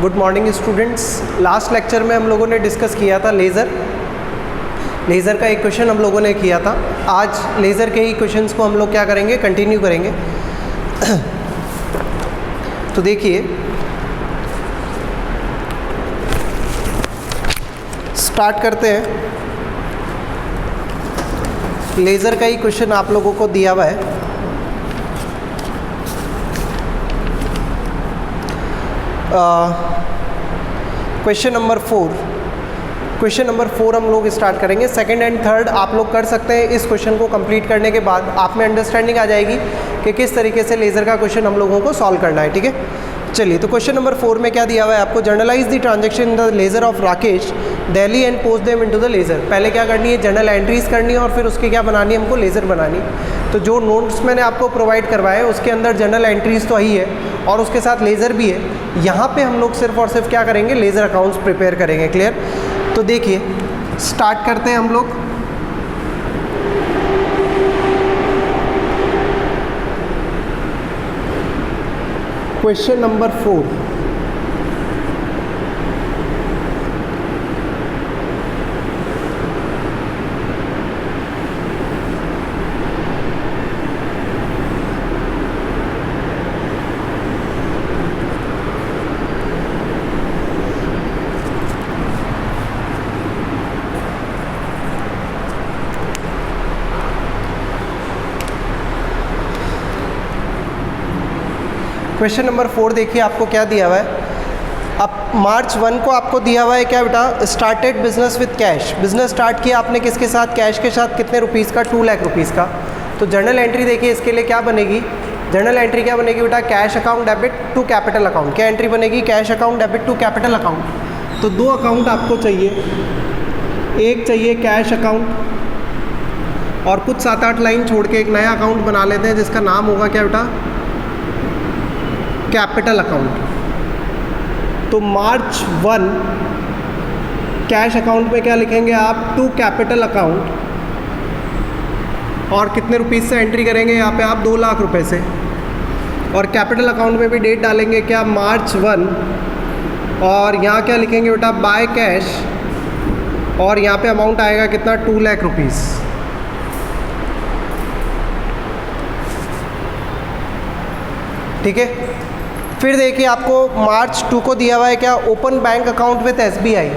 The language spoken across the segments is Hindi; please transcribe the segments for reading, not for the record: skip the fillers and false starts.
Good morning students. Last lecture में हम लोगों ने डिस्कस किया था लेज़र का एक क्वेश्चन हम लोगों ने किया था। आज लेज़र के ही क्वेश्चंस को हम लोग क्या करेंगे, कंटिन्यू करेंगे। तो देखिए, स्टार्ट करते हैं। लेज़र का ही क्वेश्चन आप लोगों को दिया हुआ है। क्वेश्चन नंबर 4 हम लोग स्टार्ट करेंगे। सेकंड एंड थर्ड आप लोग कर सकते हैं। इस क्वेश्चन को कंप्लीट करने के बाद आप में अंडरस्टैंडिंग आ जाएगी कि किस तरीके से लेज़र का क्वेश्चन हम लोगों को सॉल्व करना है। ठीक है, चलिए। तो क्वेश्चन नंबर 4 में क्या दिया हुआ है आपको, generalized the transaction in the laser of Rakesh Delhi and post them into the laser. पहले क्या करनी है, जर्नल एंट्रीज करनी है और फिर उसकी क्या बनानी है, हमको लेज़र बनानी। तो जो नोट्स मैंने आपको प्रोवाइड करवाए उसके अंदर जर्नल एंट्रीज तो ही है और उसके साथ लेज़र भी है। यहाँ पे हम लोग सिर्फ और सिर्फ क्या करेंगे, लेज़र अकाउंट्स प्रिपेयर करेंगे। क्लियर? तो देखिए, स्टार्ट करते हैं हम लोग। Question number 4। क्वेश्चन नंबर 4 देखिए, आपको क्या दिया हुआ है। अब मार्च 1 को आपको दिया हुआ है क्या बेटा, started business with cash. Business start किया आपने किसके साथ, कैश के साथ। कितने रुपीज़ का, 2 लाख रुपीज़ का। तो जर्नल एंट्री देखिए, इसके लिए क्या बनेगी, जर्नल एंट्री क्या बनेगी बेटा, cash account debit to capital account. क्या एंट्री बनेगी, cash account debit to capital account. तो 2 अकाउंट आपको चाहिए, एक चाहिए कैश अकाउंट और कुछ 7-8 लाइन छोड़ के एक नया अकाउंट बना लेते हैं जिसका नाम होगा क्या बेटा, कैपिटल अकाउंट। तो मार्च 1 कैश अकाउंट में क्या लिखेंगे आप, टू कैपिटल अकाउंट, और कितने रुपीज़ से एंट्री करेंगे यहाँ पे आप, 2 लाख रुपए से। और कैपिटल अकाउंट में भी डेट डालेंगे क्या, मार्च 1, और यहाँ क्या लिखेंगे बेटा, बाय कैश, और यहाँ पे अमाउंट आएगा कितना, 2 लाख रुपीज़। ठीक है। फिर देखिए, आपको मार्च 2 को दिया हुआ है क्या, open bank account with SBI।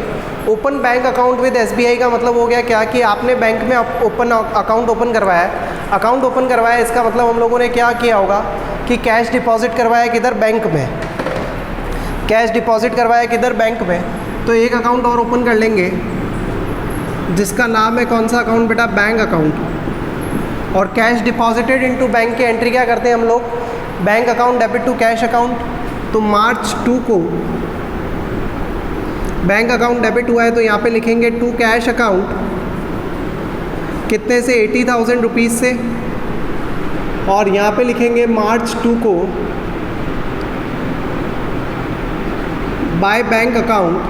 Open bank account with SBI का मतलब हो गया क्या कि आपने बैंक में अकाउंट ओपन करवाया है। अकाउंट ओपन करवाया, इसका मतलब हम लोगों ने क्या किया होगा कि कैश डिपॉजिट करवाया किधर, बैंक में। कैश डिपॉजिट करवाया किधर, बैंक में। तो एक अकाउंट और ओपन कर लेंगे जिसका नाम है कौन सा अकाउंट बेटा, बैंक अकाउंट। और कैश डिपॉजिटेड इनटू बैंक की एंट्री क्या करते हैं हम लोग, bank account debit to cash account. तो मार्च 2 को बैंक अकाउंट डेबिट हुआ है तो यहाँ पे लिखेंगे टू कैश अकाउंट, कितने से, 80,000 रुपीज़ से। और यहाँ पे लिखेंगे मार्च 2 को बाय बैंक अकाउंट,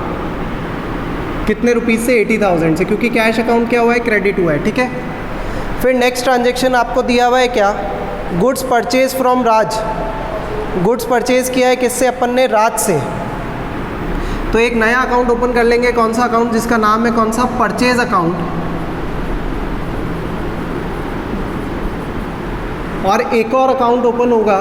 कितने रुपीज़ से, 80,000 से, क्योंकि कैश अकाउंट क्या हुआ है, क्रेडिट हुआ है। ठीक है। फिर नेक्स्ट ट्रांजेक्शन आपको दिया हुआ है क्या, goods purchase from Raj. Goods purchase किया है किससे, अपन ने, राज से। तो एक नया अकाउंट ओपन कर लेंगे, कौन सा अकाउंट, जिसका नाम है कौन सा, परचेज अकाउंट। और एक और अकाउंट ओपन होगा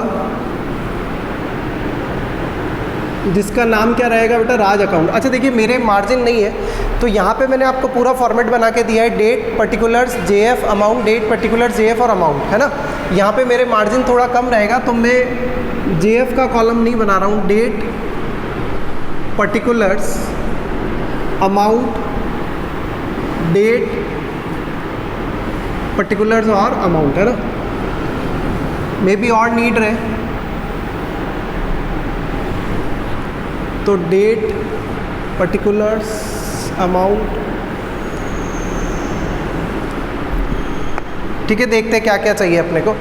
जिसका नाम क्या रहेगा बेटा, राज अकाउंट। अच्छा देखिए, मेरे मार्जिन नहीं है तो यहाँ पे मैंने आपको पूरा फॉर्मेट बना के दिया है, date particulars JF amount, date particular JF और अमाउंट, है ना। यहाँ पे मेरे मार्जिन थोड़ा कम रहेगा तो मैं JF का कॉलम नहीं बना रहा हूँ, date particulars amount, date particulars और अमाउंट, है ना। मे बी और नीड रहे तो डेट पर्टिकुलर्स अमाउंट। ठीक है, देखते हैं क्या क्या चाहिए अपने को।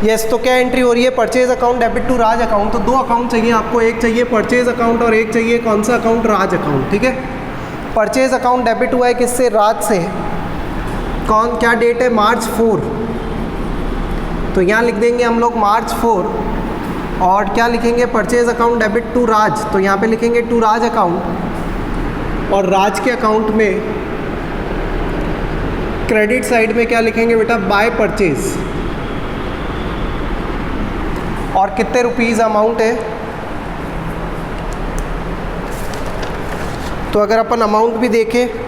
यस, तो क्या एंट्री हो रही है, purchase account debit to Raj account. तो 2 अकाउंट चाहिए आपको, एक चाहिए परचेज अकाउंट और एक चाहिए कौन सा अकाउंट, राज अकाउंट। ठीक है। परचेज अकाउंट डेबिट हुआ है किससे, राज से। कौन, क्या डेट है, मार्च 4। तो यहाँ लिख देंगे हम लोग मार्च 4 और क्या लिखेंगे, परचेज अकाउंट डेबिट टू राज, तो यहाँ पे लिखेंगे टू राज अकाउंट, और राज के अकाउंट में क्रेडिट साइड में क्या लिखेंगे बेटा, बाय परचेज, और कितने रुपीज़ अमाउंट है। तो अगर अपन अमाउंट भी देखें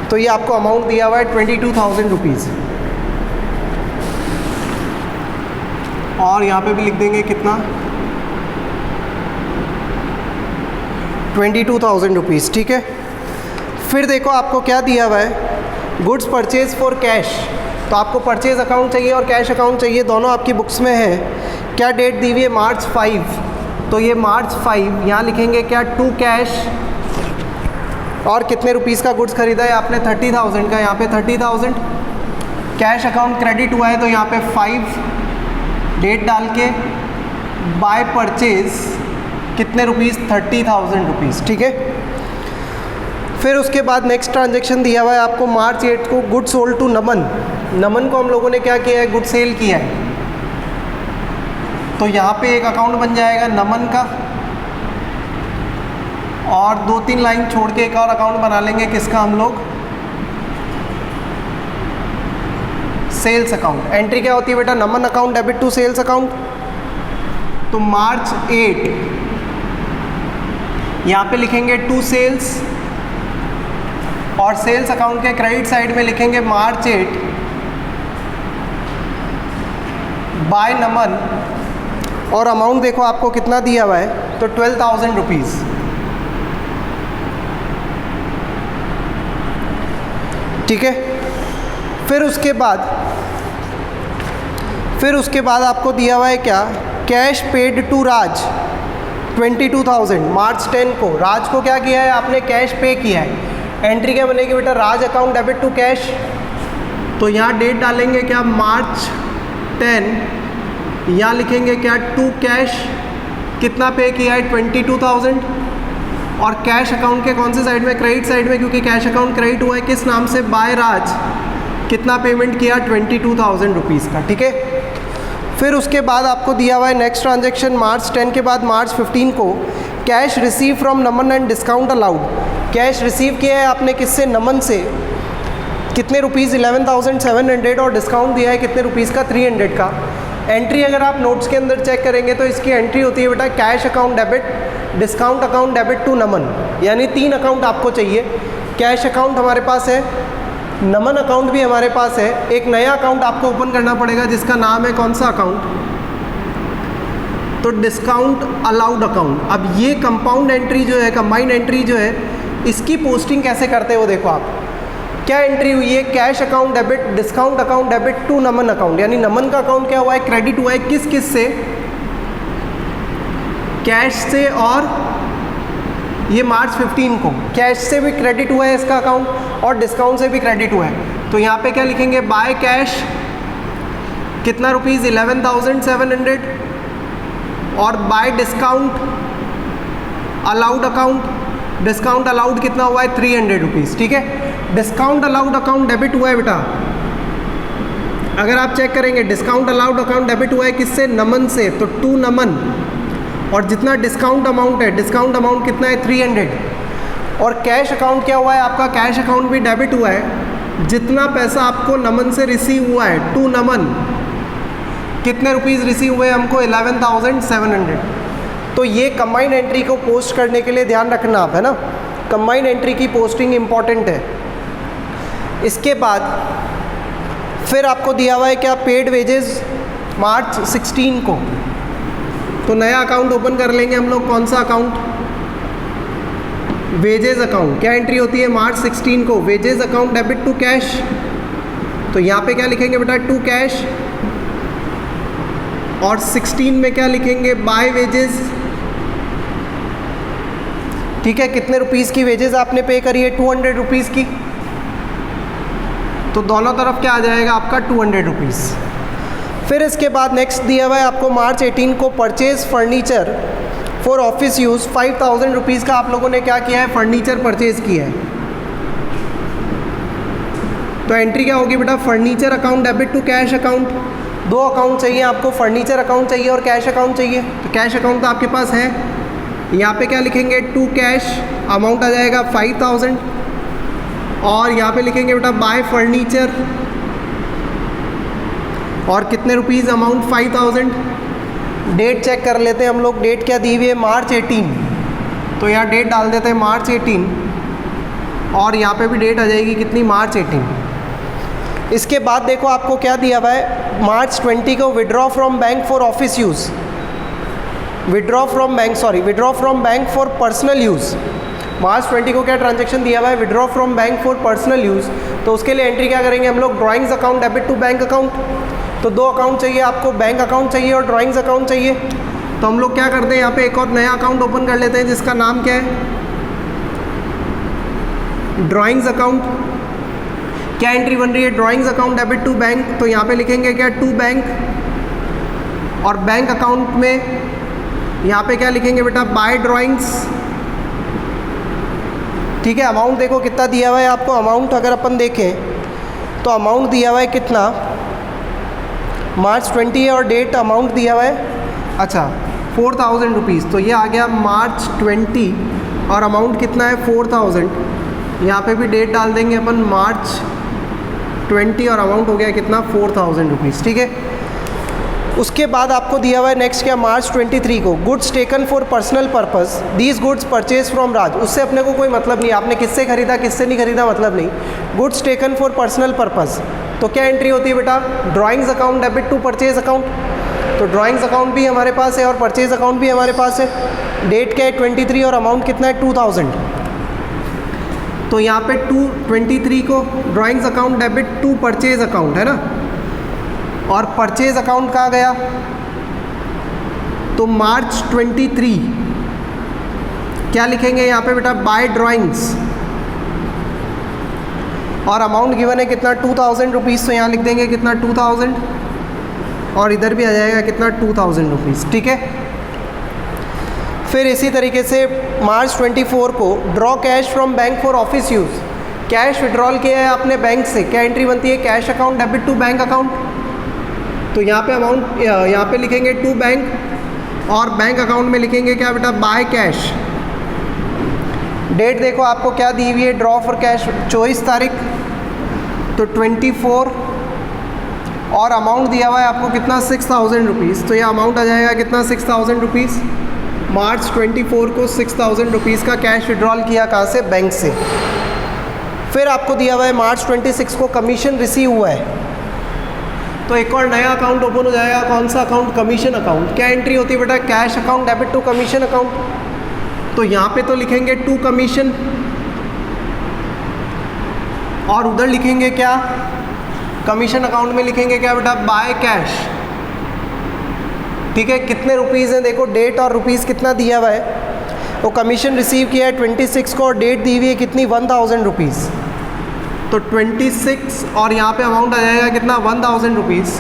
तो ये आपको अमाउंट दिया हुआ है 22,000 रुपीज़, और यहाँ पे भी लिख देंगे कितना, 22,000 रुपीज़, ठीक है। फिर देखो आपको क्या दिया हुआ है, गुड्स परचेज फॉर कैश, तो आपको परचेज अकाउंट चाहिए और कैश अकाउंट चाहिए, दोनों आपकी बुक्स में है। क्या डेट दी हुई है, March 5, तो ये March 5, यहाँ लिखेंगे क्या, टू कैश, और कितने रुपीज़ का गुड्स खरीदा है आपने, 30,000 का, यहाँ पे 30,000। कैश अकाउंट क्रेडिट हुआ है तो यहाँ पे 5 डेट डाल के, बाय परचेज कितने रुपीज़, 30,000 रुपीज़, ठीक है। फिर उसके बाद नेक्स्ट ट्रांजेक्शन दिया हुआ है आपको March 8 को, गुड सोल्ड टू नमन, नमन को हम लोगों ने क्या किया है, गुड सेल किया है, तो यहाँ पे एक अकाउंट बन जाएगा नमन का, और 2-3 लाइन छोड़ के एक और अकाउंट बना लेंगे, किसका, हम लोग सेल्स अकाउंट। एंट्री क्या होती है बेटा, Naman account debit to sales account, तो March 8 यहाँ पे लिखेंगे टू सेल्स, और सेल्स अकाउंट के क्रेडिट साइड में लिखेंगे March 8 बाय नमन, और अमाउंट देखो आपको कितना दिया हुआ है, तो 12,000 रुपीज़, ठीक है। फिर उसके बाद आपको दिया हुआ है क्या, cash paid to Raj 22,000, March 10 को राज को क्या किया है आपने, कैश पे किया है। एंट्री क्या बनेगी बेटा, राज अकाउंट डेबिट टू कैश, तो यहाँ डेट डालेंगे क्या, March 10, यहाँ लिखेंगे क्या, टू कैश, कितना पे किया है, 22,000, और कैश अकाउंट के कौन से साइड में, क्रेडिट साइड में, क्योंकि कैश अकाउंट क्रेडिट हुआ है किस नाम से, बाय राज, कितना पेमेंट किया, 22,000 रुपीज़ का, ठीक है। फिर उसके बाद आपको दिया हुआ है नेक्स्ट ट्रांजेक्शन March 10 के बाद March 15 को, cash receive from Naman and discount allowed, cash receive किया है आपने किससे, नमन से, कितने रुपीज़, 11,700, और डिस्काउंट दिया है कितने रुपीज़ का, 300 का। एंट्री अगर आप नोट्स के अंदर चेक करेंगे तो इसकी एंट्री होती है बेटा, cash account debit, discount account debit to Naman, यानी 3 अकाउंट आपको चाहिए। कैश अकाउंट हमारे पास है, नमन अकाउंट भी हमारे पास है, एक नया अकाउंट आपको ओपन करना पड़ेगा जिसका नाम है कौन सा अकाउंट, तो डिस्काउंट अलाउड अकाउंट। अब ये कंपाउंड एंट्री जो है, कंबाइंड एंट्री जो है, इसकी पोस्टिंग कैसे करते हो, देखो आप क्या एंट्री हुई है, cash account debit, discount account debit to Naman account, यानी नमन का अकाउंट क्या हुआ है, क्रेडिट हुआ है, किस से, कैश से, और ये March 15 को कैश से भी क्रेडिट हुआ है इसका अकाउंट, और डिस्काउंट से भी क्रेडिट हुआ है, तो यहाँ पे क्या लिखेंगे, बाय कैश कितना रुपीज़, 11,700, और bye discount allowed account, discount allowed कितना हुआ है, 300 रुपीज़, ठीक है। डिस्काउंट अलाउड अकाउंट डेबिट हुआ है बेटा, अगर आप चेक करेंगे डिस्काउंट अलाउड अकाउंट डेबिट हुआ है किससे, नमन से, तो टू नमन, और जितना डिस्काउंट अमाउंट है, डिस्काउंट अमाउंट कितना है, 300, और कैश अकाउंट क्या हुआ है आपका, कैश अकाउंट भी डेबिट हुआ है, जितना पैसा आपको नमन से रिसीव हुआ है, टू नमन, कितने रुपीज़ रिसीव हुए हमको, 11,700। तो ये कंबाइंड एंट्री को पोस्ट करने के लिए ध्यान रखना आप, है ना, कंबाइंड एंट्री की पोस्टिंग इम्पॉर्टेंट है। इसके बाद फिर आपको दिया हुआ है क्या, पेड वेजेस March 16 को, तो नया अकाउंट ओपन कर लेंगे हम लोग, कौन सा अकाउंट, वेजेस अकाउंट। क्या एंट्री होती है March 16 को, wages account debit to cash, तो यहाँ पे क्या लिखेंगे बेटा, टू कैश, और 16 में क्या लिखेंगे, बाय वेजेस, ठीक है। कितने रुपीज़ की वेजेस आपने पे करी है, 200 रुपीज़ की, तो दोनों तरफ क्या आ जाएगा आपका, 200 रुपीज़। फिर इसके बाद नेक्स्ट दिया हुआ है आपको March 18 को, purchase furniture for office use, 5,000 rupees का आप लोगों ने क्या किया है, फर्नीचर परचेज किया है, तो एंट्री क्या होगी बेटा, furniture account debit to cash account, दो अकाउंट चाहिए आपको, फर्नीचर अकाउंट चाहिए और कैश अकाउंट चाहिए। तो कैश अकाउंट तो आपके पास है, यहाँ पे क्या लिखेंगे, टू कैश, अमाउंट आ जाएगा 5000 और यहाँ पे लिखेंगे बेटा बाय फर्नीचर और कितने रुपीज़, अमाउंट 5000। डेट चेक कर लेते हैं हम लोग, डेट क्या दी हुई है, मार्च 18, तो यहाँ डेट डाल देते हैं मार्च 18 और यहाँ पे भी डेट आ जाएगी कितनी, मार्च 18। इसके बाद देखो आपको क्या दिया हुआ है, मार्च 20 को withdraw from bank for office use, withdraw from bank for personal use. March 20 को क्या ट्रांजैक्शन दिया हुआ है, withdraw from bank for personal use. तो उसके लिए एंट्री क्या करेंगे हम लोग, drawings account debit to bank account. तो दो अकाउंट चाहिए आपको, बैंक अकाउंट चाहिए और ड्राइंग्स अकाउंट चाहिए। तो हम लोग क्या करते हैं, यहाँ पे एक और नया अकाउंट ओपन कर लेते हैं जिसका नाम क्या है, ड्राइंग्स अकाउंट। क्या एंट्री बन रही है, drawings account debit to bank. तो यहाँ पे लिखेंगे क्या, टू बैंक और बैंक अकाउंट में यहाँ पे क्या लिखेंगे बेटा, बाय ड्राइंग्स। ठीक है, अमाउंट देखो कितना दिया हुआ है आपको, अमाउंट अगर अपन देखें तो अमाउंट दिया हुआ है कितना, मार्च 20 है और डेट अमाउंट दिया हुआ है, अच्छा 4000 रुपीज़। तो ये आ गया मार्च 20 और अमाउंट कितना है 4000। यहाँ पे भी डेट डाल देंगे अपन मार्च 20 और अमाउंट हो गया कितना, 4000 रुपीज़। ठीक है, उसके बाद आपको दिया हुआ है नेक्स्ट क्या, मार्च 23 को goods taken for personal purpose, these goods purchase from Raj. उससे अपने को कोई मतलब नहीं, आपने किससे खरीदा किससे नहीं खरीदा मतलब नहीं, goods taken for personal purpose. तो क्या एंट्री होती है बेटा, drawings account debit to purchase account. तो ड्राइंग्स अकाउंट भी हमारे पास है और परचेज अकाउंट भी हमारे पास है। डेट क्या है 23 और अमाउंट कितना है 2000। तो यहाँ पे 23 को drawings account debit to purchase account है ना, और परचेज अकाउंट कहाँ गया, तो मार्च 23 क्या लिखेंगे यहाँ पे बेटा, बाय ड्राइंग्स और अमाउंट गिवन है कितना 2000 रुपीज़। तो यहाँ लिख देंगे कितना 2000 और इधर भी आ जाएगा कितना 2000 रुपीज़। ठीक है, फिर इसी तरीके से मार्च 24 को draw cash from bank for office use, cash withdrawal किया है आपने बैंक से, क्या एंट्री बनती है, cash account debit to bank account. तो यहाँ पे अमाउंट यहाँ पे लिखेंगे टू बैंक और बैंक अकाउंट में लिखेंगे क्या बेटा, बाय कैश। डेट देखो आपको क्या दी हुई है, ड्रॉ फॉर कैश 24 तारीख, तो 24 और अमाउंट दिया हुआ है आपको कितना 6000 रुपीज़। तो ये अमाउंट आ जाएगा कितना 6000 रुपीज़। मार्च 24 को 6000 रुपीज़ का कैश विड्रॉल किया, कहाँ से, बैंक से। फिर आपको दिया हुआ है मार्च 26 को कमीशन रिसीव हुआ है, तो एक और नया अकाउंट ओपन हो जाएगा। कौन सा अकाउंट, कमीशन अकाउंट। क्या एंट्री होती है बेटा, cash account debit to commission account. तो यहाँ पे तो लिखेंगे टू कमीशन और उधर लिखेंगे क्या, कमीशन अकाउंट में लिखेंगे क्या बेटा, बाय कैश। ठीक है, कितने रुपीज़ हैं देखो, डेट और रुपीज़ कितना दिया हुआ है। वो कमीशन रिसीव किया है 26 को और डेट दी हुई है कितनी 1000 रुपीज़। तो 26 और यहाँ पे अमाउंट आ जाएगा कितना 1000 रुपीज़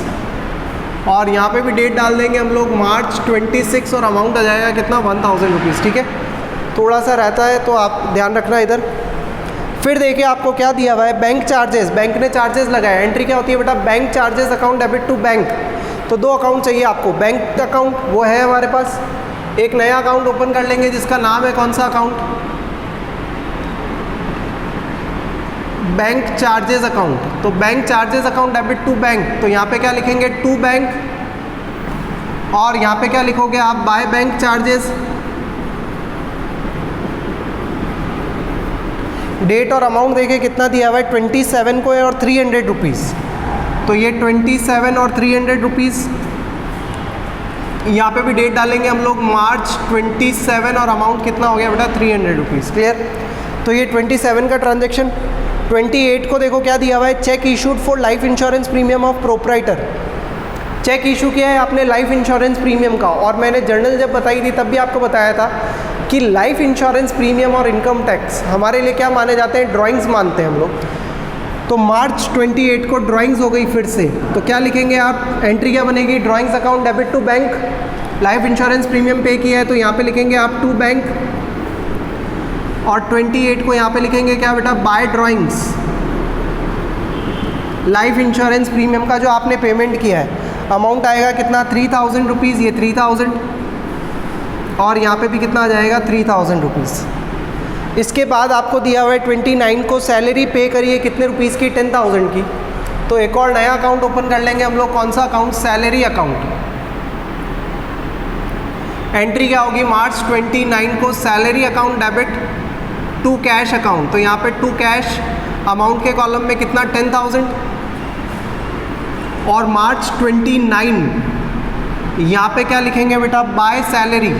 और यहाँ पे भी डेट डाल देंगे हम लोग मार्च 26 और अमाउंट आ जाएगा कितना 1000 रुपीज़। ठीक है, थोड़ा सा रहता है तो आप ध्यान रखना इधर। फिर देखिए आपको क्या दिया हुआ है, बैंक चार्जेस, बैंक ने चार्जेस लगाए। एंट्री क्या होती है बेटा, bank charges account debit to bank. तो दो अकाउंट चाहिए आपको, बैंक अकाउंट वो है हमारे पास, एक नया अकाउंट ओपन कर लेंगे जिसका नाम है कौन सा अकाउंट, बैंक चार्जेस अकाउंट। तो bank charges account debit to bank, तो यहाँ पे क्या लिखेंगे टू बैंक और यहाँ पे क्या लिखोगे आप, बाय बैंक चार्जेस। डेट और अमाउंट देखिए कितना दिया हुआ है 27 को है और 300 रुपीज़। तो ये 27 और 300 रुपीज़, यहाँ पे भी डेट डालेंगे हम लोग मार्च 27 और अमाउंट कितना हो गया बेटा 300 रुपीज़। क्लियर। तो ये 27 का ट्रांजेक्शन। 28 को देखो क्या दिया हुआ है, cheque issued for life insurance premium of proprietor. Cheque issue किया है आपने लाइफ इंश्योरेंस प्रीमियम का, और मैंने जर्नल जब बताई थी तब भी आपको बताया था कि लाइफ इंश्योरेंस प्रीमियम और इनकम टैक्स हमारे लिए क्या माने जाते हैं, ड्राइंग्स मानते हैं हम लोग। तो मार्च 28 को ड्राइंग्स हो गई फिर से, तो क्या लिखेंगे आप, एंट्री क्या बनेगी, drawings account debit to bank, life insurance premium pay किया है तो यहाँ पे लिखेंगे आप टू बैंक, और 28 को यहाँ पे लिखेंगे क्या बेटा, by drawings, life insurance premium का जो आपने पेमेंट किया है। अमाउंट आएगा कितना 3000 रुपीज़, ये 3000 और यहाँ पे भी कितना आ जाएगा 3000 रुपीज़। इसके बाद आपको दिया हुआ है 29 को सैलरी पे करिए कितने रुपीज़ की, 10,000 की। तो एक और नया अकाउंट ओपन कर लेंगे हम लोग। कौन सा अकाउंट? Salary account. एंट्री क्या होगी? मार्च 29 को salary account debit to cash account. तो यहाँ पे टू कैश अमाउंट के कॉलम में कितना 10,000 और मार्च 29 यहाँ पे क्या लिखेंगे बेटा? बाय सैलरी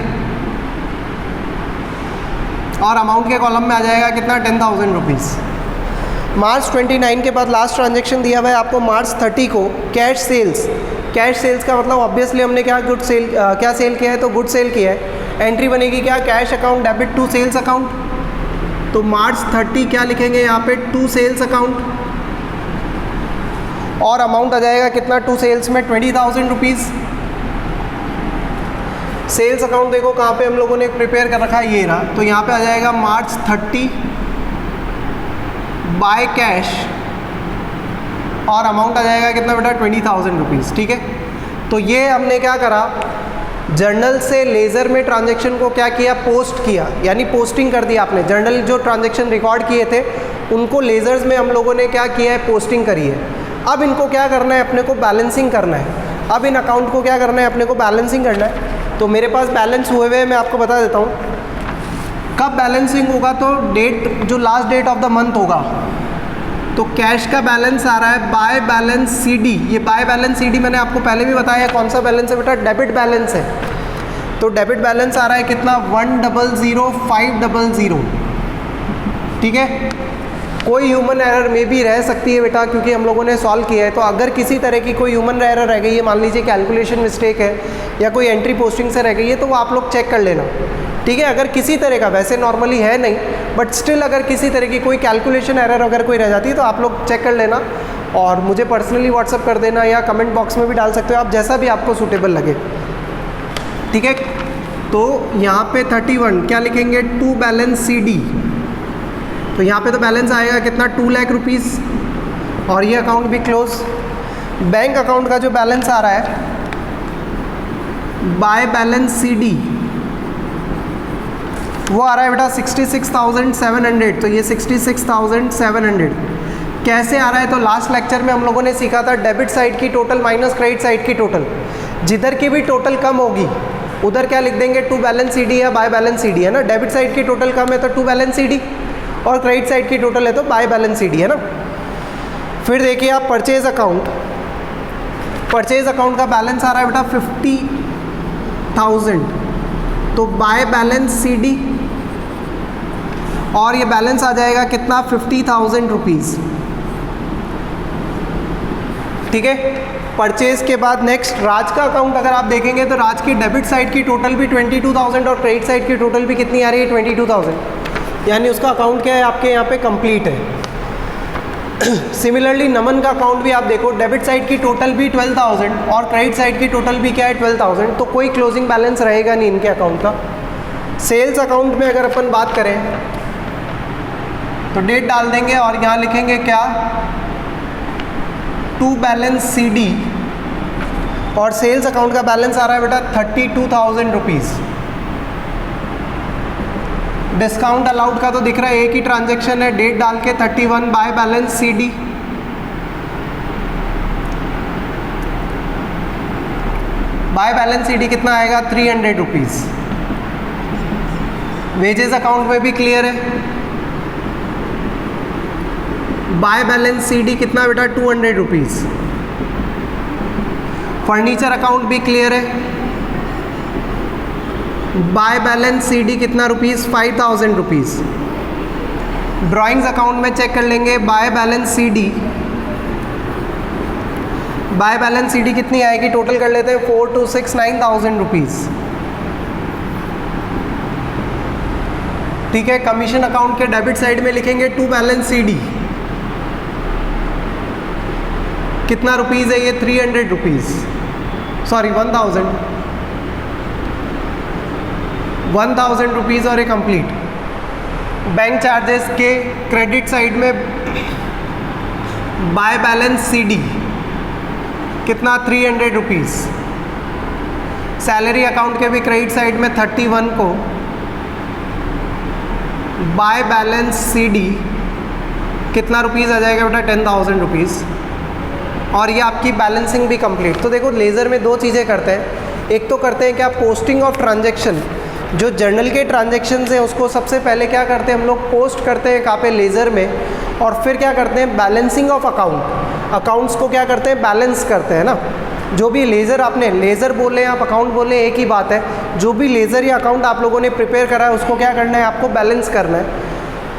और अमाउंट के कॉलम में आ जाएगा कितना 10,000 रुपीज़। मार्च 29 के बाद लास्ट ट्रांजेक्शन दिया हुआ है आपको मार्च 30 को कैश सेल्स। कैश सेल्स का मतलब ऑब्वियसली हमने क्या गुड सेल क्या सेल किया है? तो गुड सेल किया है। एंट्री बनेगी क्या? Cash account debit to sales account. तो मार्च 30 क्या लिखेंगे यहाँ पे? टू सेल्स अकाउंट और अमाउंट आ जाएगा कितना टू सेल्स में 20,000 रुपीज़। सेल्स अकाउंट देखो कहाँ पे हम लोगों ने प्रिपेयर कर रखा है, ये रहा। तो यहाँ पे आ जाएगा मार्च 30 बाय कैश और अमाउंट आ जाएगा कितना बेटा? 20,000 रुपीज़। ठीक है, तो ये हमने क्या करा, जर्नल से लेज़र में ट्रांजैक्शन को क्या किया? पोस्ट किया, यानी पोस्टिंग कर दिया आपने। जर्नल जो ट्रांजैक्शन रिकॉर्ड किए थे उनको लेज़र्स में हम लोगों ने क्या किया है? पोस्टिंग करी है। अब इनको क्या करना है? अपने को बैलेंसिंग करना है। अब इन अकाउंट को क्या करना है? अपने को बैलेंसिंग करना है। तो मेरे पास बैलेंस हुए हुए मैं आपको बता देता हूँ कब बैलेंसिंग होगा। तो डेट जो last date of the month होगा, तो कैश का बैलेंस आ रहा है बाय बैलेंस CD। ये बाय बैलेंस CD मैंने आपको पहले भी बताया कौन सा बैलेंस है बेटा? डेबिट बैलेंस है। तो डेबिट बैलेंस आ रहा है कितना? 100,500। ठीक है, कोई ह्यूमन एरर में भी रह सकती है बेटा, क्योंकि हम लोगों ने सॉल्व किया है। तो अगर किसी तरह की कोई ह्यूमन एरर रह गई है, मान लीजिए कैलकुलेशन मिस्टेक है या कोई एंट्री पोस्टिंग से रह गई है, तो वो आप लोग चेक कर लेना। ठीक है, अगर किसी तरह का, वैसे नॉर्मली है नहीं, बट स्टिल अगर किसी तरह की कोई कैलकुलेशन एरर अगर कोई रह जाती है तो आप लोग चेक कर लेना और मुझे पर्सनली व्हाट्सअप कर देना या कमेंट बॉक्स में भी डाल सकते हो आप, जैसा भी आपको सूटेबल लगे। ठीक है, तो यहाँ पे 31 क्या लिखेंगे? To balance CD। तो यहाँ पे तो बैलेंस आएगा कितना? 2 लाख रुपीज़ और ये अकाउंट भी क्लोज। बैंक अकाउंट का जो बैलेंस आ रहा है बाय बैलेंस CD वो आ रहा है बेटा 66,700। तो ये 66,700 कैसे आ रहा है? तो लास्ट लेक्चर में हम लोगों ने सीखा था डेबिट साइड की टोटल माइनस क्रेडिट साइड की टोटल। जिधर की भी टोटल कम होगी उधर क्या लिख देंगे? टू बैलेंस CD या बाय बैलेंस CD, है ना। डेबिट साइड की टोटल कम है तो टू बैलेंस CD और क्रेडिट साइड की टोटल है तो बाय बैलेंस CD, है ना। फिर देखिए आप परचेज अकाउंट। परचेज अकाउंट का बैलेंस आ रहा है बेटा 50,000। तो बाय बैलेंस CD और ये बैलेंस आ जाएगा कितना? 50,000 रुपीज़। ठीक है, परचेज के बाद नेक्स्ट राज का अकाउंट अगर आप देखेंगे तो राज की डेबिट साइड की टोटल भी 22,000 और क्रेडिट साइड की टोटल भी कितनी आ रही है? 22,000, यानी उसका अकाउंट क्या है? आपके यहाँ पे कंप्लीट है। सिमिलरली नमन का अकाउंट भी आप देखो, डेबिट साइड की टोटल भी 12,000 और क्रेडिट साइड की टोटल भी क्या है? 12,000। तो कोई क्लोजिंग बैलेंस रहेगा नहीं इनके अकाउंट का। सेल्स अकाउंट में अगर अपन बात करें तो डेट डाल देंगे और यहाँ लिखेंगे क्या? टू बैलेंस CD और सेल्स अकाउंट का बैलेंस आ रहा है बेटा 32,000 रुपीज़। डिस्काउंट अलाउड का तो दिख रहा है, एक ही ट्रांजैक्शन है। डेट डाल के 31 bye balance CD। Bye balance CD कितना आएगा? 300 रुपीज़। वेजेस अकाउंट में भी क्लियर है। बाय बैलेंस CD कितना बेटा? 200 रुपीज़। फर्नीचर अकाउंट भी क्लियर है। बाय बैलेंस CD कितना रुपीज़? 5,000 रुपीज़। ड्राइंग्स अकाउंट में चेक कर लेंगे bye balance CD। Bye balance CD कितनी आएगी? टोटल कर लेते हैं 4,269,000 रुपीज़। ठीक है, कमीशन अकाउंट के डेबिट साइड में लिखेंगे टू बैलेंस CD कितना रुपीज़ है? ये 300 रुपीज़, सॉरी 1,000 रुपीज़ और ये कंप्लीट। बैंक चार्जेस के क्रेडिट साइड में बाय बैलेंस CD कितना 300 रुपीज़। सैलरी अकाउंट के भी क्रेडिट साइड में 31 को बाय बैलेंस CD कितना रुपीज़ आ जाएगा बेटा 10,000 रुपीज़। और ये आपकी बैलेंसिंग भी कंप्लीट। तो देखो लेज़र में दो चीज़ें करते हैं, एक तो करते हैं क्या पोस्टिंग ऑफ ट्रांजैक्शन, जो जर्नल के ट्रांजैक्शन हैं उसको सबसे पहले क्या करते हैं हम लोग पोस्ट करते हैं कहाँ पे लेज़र में, और फिर क्या करते हैं बैलेंसिंग ऑफ अकाउंट्स को क्या करते हैं बैलेंस करते हैं ना। जो भी लेज़र आपने लेज़र बोले आप अकाउंट बोले एक ही बात है, जो भी लेज़र या अकाउंट आप लोगों ने प्रिपेयर करा है उसको क्या करना है आपको बैलेंस करना है।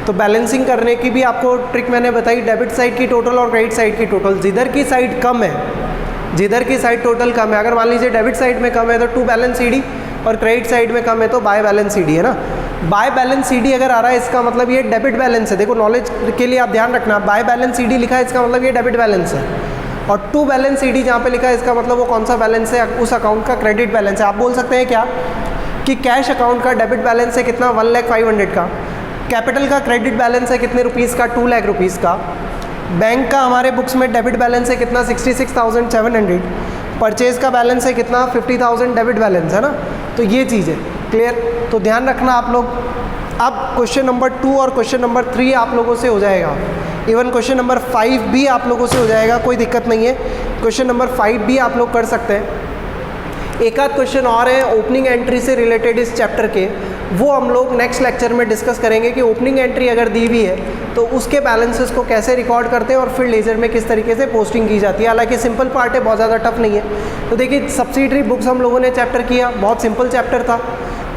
तो बैलेंसिंग करने की भी आपको ट्रिक मैंने बताई, डेबिट साइड की टोटल और क्रेडिट साइड की टोटल, जिधर की साइड कम है, जिधर की साइड टोटल कम है, अगर मान लीजिए डेबिट साइड में कम है तो टू बैलेंस CD, और क्रेडिट साइड में कम है तो बाय बैलेंस CD है ना। बाय बैलेंस CD अगर आ रहा है इसका मतलब ये डेबिट बैलेंस है। देखो नॉलेज के लिए आप ध्यान रखना, बाय बैलेंस CD लिखा है इसका मतलब ये डेबिट बैलेंस है, और टू बैलेंस CD जहाँ पे लिखा है इसका मतलब वो कौन सा बैलेंस है, उस अकाउंट का क्रेडिट बैलेंस है। आप बोल सकते हैं क्या कि कैश अकाउंट का डेबिट बैलेंस है कितना 1,05,000 का, कैपिटल का क्रेडिट बैलेंस है कितने रुपीज़ का 2 लाख रुपीज़ का, बैंक का हमारे बुक्स में डेबिट बैलेंस है कितना 66,700, परचेज़ का बैलेंस है कितना 50,000 डेबिट बैलेंस है ना। तो ये चीज़ है क्लियर, तो ध्यान रखना आप लोग। अब क्वेश्चन नंबर 2 और क्वेश्चन नंबर 3 आप लोगों से हो जाएगा, इवन क्वेश्चन नंबर 5 भी आप लोगों से हो जाएगा, कोई दिक्कत नहीं है। क्वेश्चन नंबर 5 भी आप लोग कर सकते हैं। एक आध क्वेश्चन और है ओपनिंग एंट्री से रिलेटेड इस चैप्टर के, वो हम लोग नेक्स्ट लेक्चर में डिस्कस करेंगे कि ओपनिंग एंट्री अगर दी हुई है तो उसके बैलेंसेस को कैसे रिकॉर्ड करते हैं और फिर लेज़र में किस तरीके से पोस्टिंग की जाती है। हालांकि सिंपल पार्ट है, बहुत ज़्यादा टफ नहीं है। तो देखिए सब्सिडरी बुक्स हम लोगों ने चैप्टर किया, बहुत सिंपल चैप्टर था।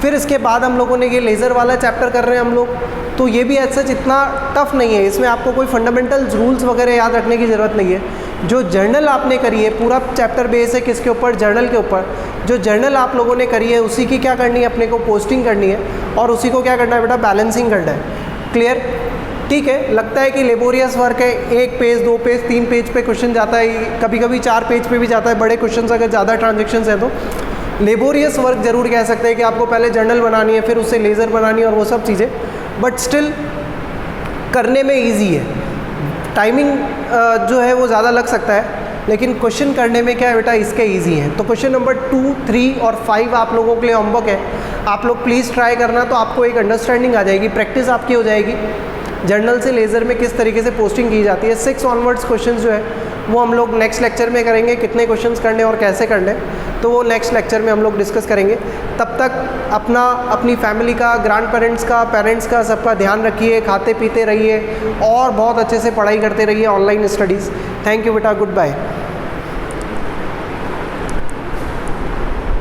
फिर इसके बाद हम लोगों ने ये लेज़र वाला चैप्टर कर रहे हैं हम लोग, तो ये भी ऐसा इतना टफ नहीं है, इसमें आपको कोई फंडामेंटल रूल्स वगैरह याद रखने की ज़रूरत नहीं है। जो जर्नल आपने करी है पूरा चैप्टर बेस है किसके ऊपर, जर्नल के ऊपर। जो जर्नल आप लोगों ने करी है उसी की क्या करनी है अपने को पोस्टिंग करनी है, और उसी को क्या करना है बेटा बैलेंसिंग करना है। क्लियर, ठीक है। लगता है कि लेबोरियस वर्क है, 1 पेज 2 पेज 3 पेज पे क्वेश्चन जाता है, कभी कभी 4 पेज पे भी जाता है, बड़े क्वेश्चन अगर ज़्यादा ट्रांजेक्शन्स है तो लेबोरियस वर्क ज़रूर कह सकते हैं कि आपको पहले जर्नल बनानी है फिर उससे लेज़र बनानी है और वो सब चीज़ें, बट स्टिल करने में ईजी है। टाइमिंग जो है वो ज़्यादा लग सकता है, लेकिन क्वेश्चन करने में क्या है बेटा इसके ईजी है। तो क्वेश्चन नंबर 2, 3 और 5 आप लोगों के लिए होमवर्क है, आप लोग प्लीज़ ट्राई करना, तो आपको एक अंडरस्टैंडिंग आ जाएगी, प्रैक्टिस आपकी हो जाएगी जर्नल से लेज़र में किस तरीके से पोस्टिंग की जाती है। 6 ऑनवर्ड्स क्वेश्चन जो है वो हम लोग नेक्स्ट लेक्चर में करेंगे, कितने क्वेश्चंस करने और कैसे करने, तो वो नेक्स्ट लेक्चर में हम लोग डिस्कस करेंगे। तब तक अपनी फैमिली का, ग्रैंड पेरेंट्स का, पेरेंट्स का, सबका ध्यान रखिए, खाते पीते रहिए और बहुत अच्छे से पढ़ाई करते रहिए, ऑनलाइन स्टडीज़। थैंक यू बेटा, गुड बाय।